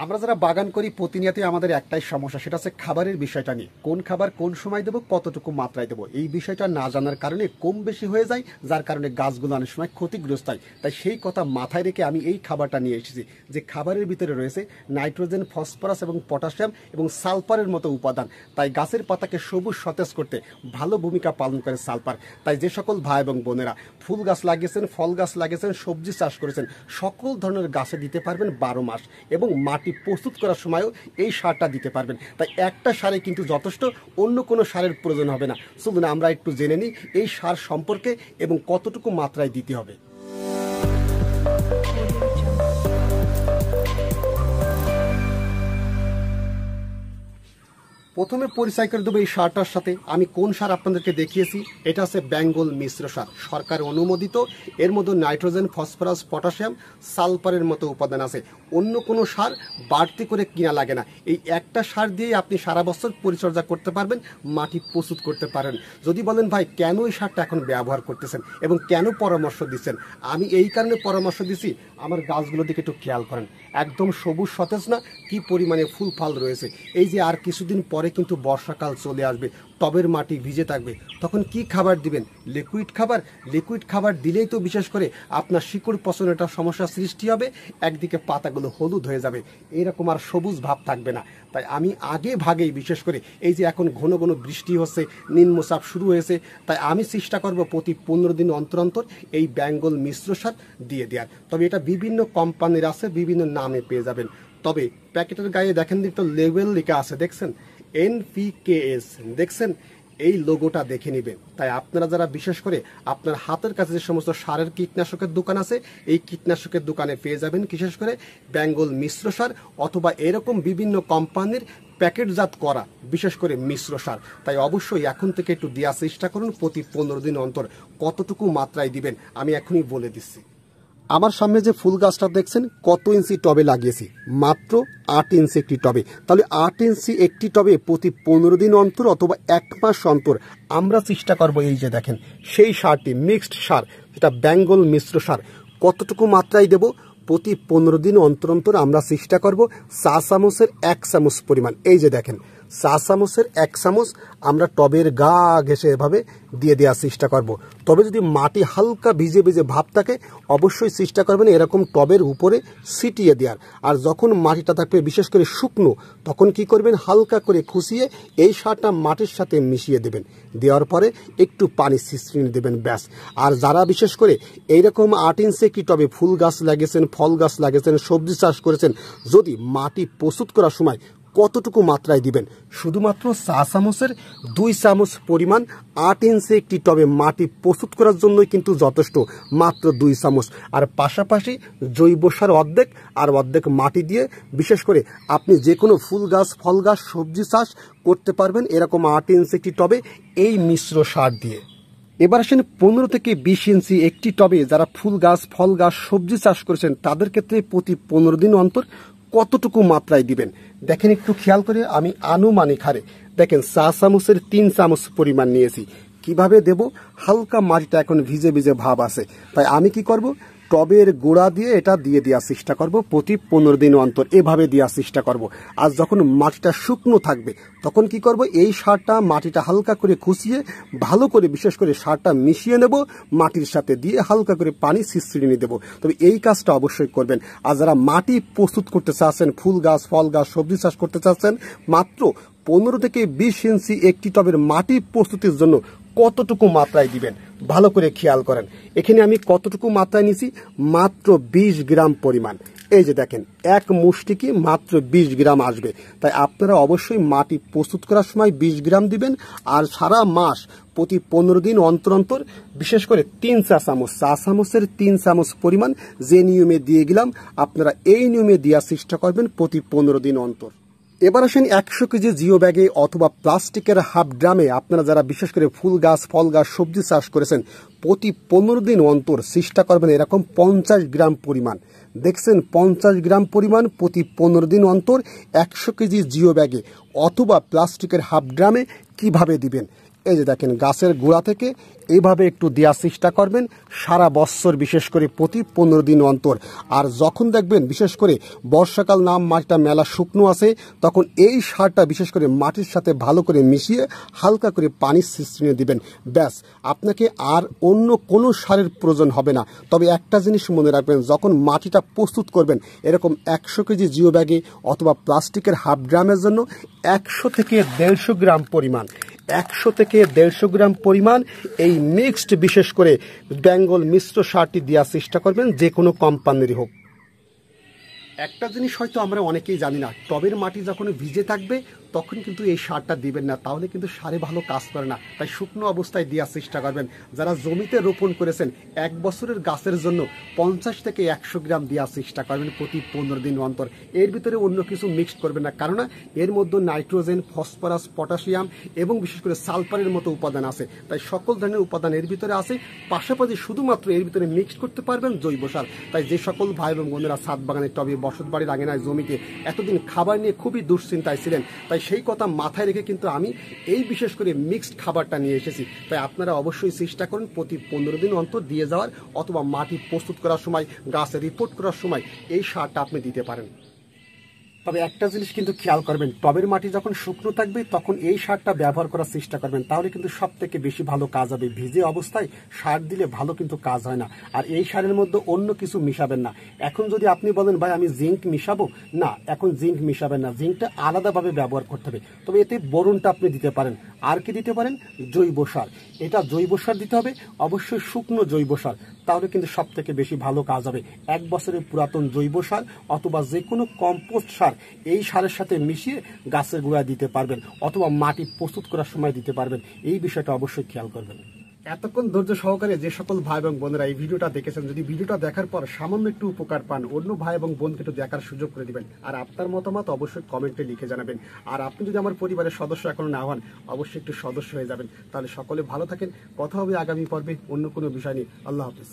আমরা যারা বাগান করি প্রতিনিয়তই আমাদের একটাই সমস্যা, সেটা হচ্ছে খাবারের বিষয়টা নিয়ে। কোন খাবার কোন সময় দেবো, কতটুকু মাত্রায় দেবো, এই বিষয়টা না জানার কারণে কম বেশি হয়ে যায়, যার কারণে গাছগুলো অনেক সময় ক্ষতিগ্রস্ত হয়। তাই সেই কথা মাথায় রেখে আমি এই খাবারটা নিয়ে এসেছি, যে খাবারের ভিতরে রয়েছে নাইট্রোজেন, ফসফরাস এবং পটাশিয়াম এবং সালফারের মতো উপাদান। তাই গাছের পাতাকে সবুজ সতেজ করতে ভালো ভূমিকা পালন করে সালফার। তাই যে সকল ভাই এবং বোনেরা ফুল গাছ লাগিয়েছেন, ফল গাছ লাগিয়েছেন, সবজি চাষ করেছেন, সকল ধরনের গাছে দিতে পারবেন 12 মাস, এবং মাটি প্রস্তুত করার সময়ও এই সারটা দিতে পারবেন। তাই একটা সারে কিন্তু যথেষ্ট, অন্য কোনো সারের প্রয়োজন হবে না। চলুন আমরা একটু জেনে নিই এই সার সম্পর্কে এবং কতটুকু মাত্রায় দিতে হবে। প্রথমে পরিচয় করে দেবো এই সারটার সাথে। আমি কোন সার আপনাদেরকে দেখিয়েছি, এটা হচ্ছে বেঙ্গল মিশ্র সার, সরকার অনুমোদিত। এর মধ্যে নাইট্রোজেন, ফসফরাস, পটাশিয়াম, সালফারের মতো উপাদান আছে। অন্য কোনো সার বাড়তি করে কিনা লাগে না। এই একটা সার দিয়েই আপনি সারা বছর পরিচর্যা করতে পারবেন, মাটি প্রস্তুত করতে পারেন। যদি বলেন ভাই কেন এই সারটা এখন ব্যবহার করতেছেন এবং কেন পরামর্শ দিচ্ছেন, আমি এই কারণে পরামর্শ দিচ্ছি, আমার গাছগুলোর দিকে একটু খেয়াল করেন, একদম সবুজ সতেজ না, কি পরিমাণে ফুল ফল রয়েছে। এই যে আর কিছুদিন পরে কিন্তু বর্ষাকাল চলে আসবে, টবের মাটি ভিজে থাকবে, তখন কি খাবার দিবেন? লিকুইড খাবার। লিকুইড খাবার দিলেই তো বিশেষ করে আপনার শিকড় পচনের একটা সমস্যার সৃষ্টি হবে, একদিকে পাতাগুলো হলুদ হয়ে যাবে, এরকম আর সবুজ ভাব থাকবে না। তাই আমি আগে ভাগেই বিশেষ করে এই যে এখন ঘন ঘন বৃষ্টি হচ্ছে, নিম্নচাপ শুরু হয়েছে, তাই আমি চেষ্টা করব প্রতি 15 দিন অন্তর অন্তর এই বেঙ্গল মিশ্র সার দিয়ে দেওয়ার। তবে এটা বিভিন্ন কোম্পানির আছে, বিভিন্ন নামে পেয়ে যাবেন। তবে প্যাকেটের গায়ে দেখেন তো লেবেল লেখা আছে, দেখছেন NPKS, দেখছেন এই লোগোটা দেখে নেবেন। তাই আপনারা যারা বিশেষ করে আপনার হাতের কাছে যে সমস্ত সারের কীটনাশকের দোকান আছে, এই কীটনাশকের দোকানে পেয়ে যাবেন বিশেষ করে বেঙ্গল মিশ্র সার, অথবা এরকম বিভিন্ন কোম্পানির প্যাকেটজাত করা বিশেষ করে মিশ্র সার। তাই অবশ্যই এখন থেকে একটু দেওয়ার চেষ্টা করুন, প্রতি 15 দিন অন্তর। কতটুকু মাত্রায় দিবেন আমি এখনই বলে দিচ্ছি। আমার সামনে যে ফুল গাছটা দেখছেন, কত ইঞ্চি টবে লাগিয়েছি? মাত্র 8 ইঞ্চি একটি টবে। তাহলে 8 ইঞ্চি একটি টবে প্রতি 15 দিন অন্তর অথবা 1 মাস অন্তর আমরা চেষ্টা করবো, এই যে দেখেন সেই সারটি, মিক্সড সার, যেটা বেঙ্গল মিশ্র সার, কতটুকু মাত্রায় দেব? প্রতি 15 দিন অন্তর অন্তর আমরা চেষ্টা করব চা চামচের 1 চামচ পরিমাণ। এই যে দেখেন চা চামচের 1 চামচ আমরা টবের গা ঘেঁষে এভাবে দিয়ে দেওয়ার চেষ্টা করব। তবে যদি মাটি হালকা ভিজে ভিজে ভাব থাকে, অবশ্যই চেষ্টা করবেন এরকম টবের উপরে ছিটিয়ে দেওয়ার। আর যখন মাটিটা থাকবে বিশেষ করে শুকনো, তখন কি করবেন, হালকা করে খুশিয়ে এই সারটা মাটির সাথে মিশিয়ে দেবেন। দেওয়ার পরে একটু পানি ছিটিয়ে দেবেন, ব্যাস। আর যারা বিশেষ করে এইরকম 8 ইঞ্চি একটি টবে ফুল গাছ লাগিয়েছেন, ফল গাছ লাগিয়েছেন, সবজি চাষ করেছেন, যদি মাটি প্রস্তুত করার সময় কতটুকু মাত্রায় দিবেন? শুধুমাত্র চা চামচের 2 চামচ পরিমাণ 8 ইঞ্চি একটি টবে মাটি প্রস্তুত করার জন্যই কিন্তু যথেষ্ট, মাত্র 2 চামচ। আর পাশাপাশি জৈব সার অর্ধেক আর অর্ধেক মাটি দিয়ে বিশেষ করে আপনি যে কোনো ফুল গাছ, ফল গাছ, সবজি চাষ করতে পারবেন এরকম 8 ইঞ্চি একটি টবে এই মিশ্র সার দিয়ে। এবার আসেন 15 থেকে 20 ইঞ্চি একটি টবে যারা ফুল গাছ, ফল গাছ, সবজি চাষ করেছেন, তাদের ক্ষেত্রে প্রতি 15 দিন অন্তর কতটুকু মাত্রায় দিবেন দেখেন একটু খেয়াল করে। আমি আনুমানিক হারে দেখেন চা চামচের 3 চামচ পরিমাণ নিয়েছি। কিভাবে দেব? হালকা মাটিটা এখন ভিজে ভিজে ভাব আছে, তাই আমি কি করব, টবের গোড়া দিয়ে এটা দিয়ে দেওয়ার চেষ্টা করব প্রতি 15 দিন অন্তর, এভাবে দেওয়ার চেষ্টা করব। আর যখন মাটিটা শুকনো থাকবে তখন কি করব, এই সারটা মাটিটা হালকা করে খুশিয়ে ভালো করে বিশেষ করে সারটা মিশিয়ে নেব, মাটির সাথে দিয়ে হালকা করে পানি ছিটিয়ে দেব। তবে এই কাজটা অবশ্যই করবেন। আর যারা মাটি প্রস্তুত করতে চাচ্ছেন, ফুল গাছ, ফল গাছ, সবজি চাষ করতে চাচ্ছেন, মাত্র 15 থেকে 20 ইঞ্চি একটি টবের মাটি প্রস্তুতির জন্য কতটুকু মাত্রায় দিবেন ভালো করে খেয়াল করেন। এখানে আমি কতটুকু মাত্রায় নিছি? মাত্র 20 গ্রাম পরিমাণ। এই যে দেখেন এক মুষ্টি কি মাত্র 20 গ্রাম আসবে। তাই আপনারা অবশ্যই মাটি প্রস্তুত করার সময় 20 গ্রাম দিবেন। আর সারা মাস প্রতি 15 দিন অন্তর অন্তর বিশেষ করে 3 চা চামচ, চা চামচের 3 চামচ পরিমাণ যে নিয়মে দিয়ে গেলাম, আপনারা এই নিয়মে দেওয়ার চেষ্টা করবেন প্রতি 15 দিন অন্তর। এবার আসেন 100 কেজি জিও ব্যাগে অথবা প্লাস্টিকের হাফ ড্রামে আপনারা যারা বিশেষ করে ফুল গাছ, ফল গাছ, সবজি চাষ করেছেন, প্রতি 15 দিন অন্তর চেষ্টা করবেন এরকম 50 গ্রাম পরিমাণ। দেখছেন 50 গ্রাম পরিমাণ প্রতি 15 দিন অন্তর 100 কেজি জিও ব্যাগে অথবা প্লাস্টিকের হাফ ড্রামে কিভাবে দিবেন? এই যে দেখেন গাছের গোড়া থেকে এইভাবে একটু দেওয়ার চেষ্টা করবেন সারা বছর, বিশেষ করে প্রতি 15 দিন অন্তর। আর যখন দেখবেন বিশেষ করে বর্ষাকাল নাম মাটিটা মেলা শুকনো আছে, তখন এই সারটা বিশেষ করে মাটির সাথে ভালো করে মিশিয়ে হালকা করে পানির সিস্টেমে দিবেন। ব্যাস, আপনাকে আর অন্য কোনো সারের প্রয়োজন হবে না। তবে একটা জিনিস মনে রাখবেন, যখন মাটিটা প্রস্তুত করবেন এরকম 100 কেজি জিও ব্যাগে অথবা প্লাস্টিকের হাফ ড্রামের জন্য 100 থেকে 150 গ্রাম পরিমাণ 100 থেকে 150 গ্রাম পরিমাণ এই মিক্সড বিশেষ করে বেঙ্গল মিশ্র সারটি দেওয়ার চেষ্টা করবেন, যে কোনো কোম্পানিরই হোক। একটা জিনিস হয়তো আমরা অনেকেই জানি না, টবের মাটি যখন ভিজে থাকবে তখন কিন্তু এই সারটা দিবেন না, তাহলে কিন্তু সারে ভালো কাজ করে না। তাই শুকনো অবস্থায় দেওয়ার চেষ্টা করবেন। যারা জমিতে রোপণ করেছেন 1 বছরের গাছের জন্য 50 থেকে 100 গ্রাম দেওয়ার চেষ্টা করবেন প্রতি 15 দিন অন্তর। এর ভিতরে অন্য কিছু মিক্সড করবেন না, কারণ এর মধ্যে নাইট্রোজেন, ফসফরাস, পটাশিয়াম এবং বিশেষ করে সালফারের মতো উপাদান আছে। তাই সকল ধরনের উপাদান এর ভিতরে আছে। পাশাপাশি শুধুমাত্র এর ভিতরে মিক্সড করতে পারবেন জৈব সার। তাই যে সকল ভাই এবং বোনেরা ছাদ বাগানের টবে, বসত বাড়ির আঙিনায়, জমিতে এতদিন খাবার নিয়ে খুবই দুশ্চিন্তায় ছিলেন, তাই সেই কথা মাথায় রেখে কিন্তু আমি এই বিশেষ করে মিক্সড খাবারটা নিয়ে এসেছি। তাই আপনারা অবশ্যই চেষ্টা করুন প্রতি 15 দিন অন্তর দিয়ে যাওয়ার, অথবা মাটি প্রস্তুত করার সময়, গাছে রিপোর্ট করার সময় এই সারটা আপনি দিতে পারেন। তবে একটা জিনিস কিন্তু খেয়াল করবেন, টবের মাটি যখন শুকনো থাকবে তখন এই সারটা ব্যবহার করার চেষ্টা করবেন, তাহলে কিন্তু সব থেকে বেশি ভালো কাজ হবে। ভিজে অবস্থায় সার দিলে ভালো কিন্তু কাজ হয় না। আর এই সারের মধ্যে অন্য কিছু মিশাবেন না। এখন যদি আপনি বলেন ভাই আমি জিঙ্ক মিশাবো, না, এখন জিঙ্ক মিশাবেন না, জিঙ্কটা আলাদাভাবে ব্যবহার করতে হবে। তবে এতে বোরনটা আপনি দিতে পারেন। আর কি দিতে পারেন? জৈব সার। এটা জৈব সার দিতে হবে, অবশ্যই শুকনো জৈব সার, তাহলে কিন্তু সব থেকে বেশি ভালো কাজ হবে। 1 বছরের পুরাতন জৈব সার অথবা যে কোনো কম্পোস্ট সার এই সারের সাথে মিশিয়ে গাছের গোড়ায় দিতে পারবেন, অথবা মাটি প্রস্তুত করার সময় দিতে পারবেন। এই বিষয়টা অবশ্যই খেয়াল করবেন। এতক্ষণ ধৈর্য সহকারে যে সকল ভাই এবং বোনেরা এই ভিডিওটা দেখেছেন, যদি ভিডিওটা দেখার পর সামান্য একটু উপকার পান, অন্য ভাই এবং বোনকে একটু দেখার সুযোগ করে দিবেন। আর আপনার মতামত অবশ্যই কমেন্টে লিখে জানাবেন। আর আপনি যদি আমার পরিবারের সদস্য এখনো না হন, অবশ্যই একটু সদস্য হয়ে যাবেন। তাহলে সকলে ভালো থাকেন। কথা হবে আগামী পর্বে অন্য কোনো বিষয় নিয়ে। আল্লাহ হাফেজ।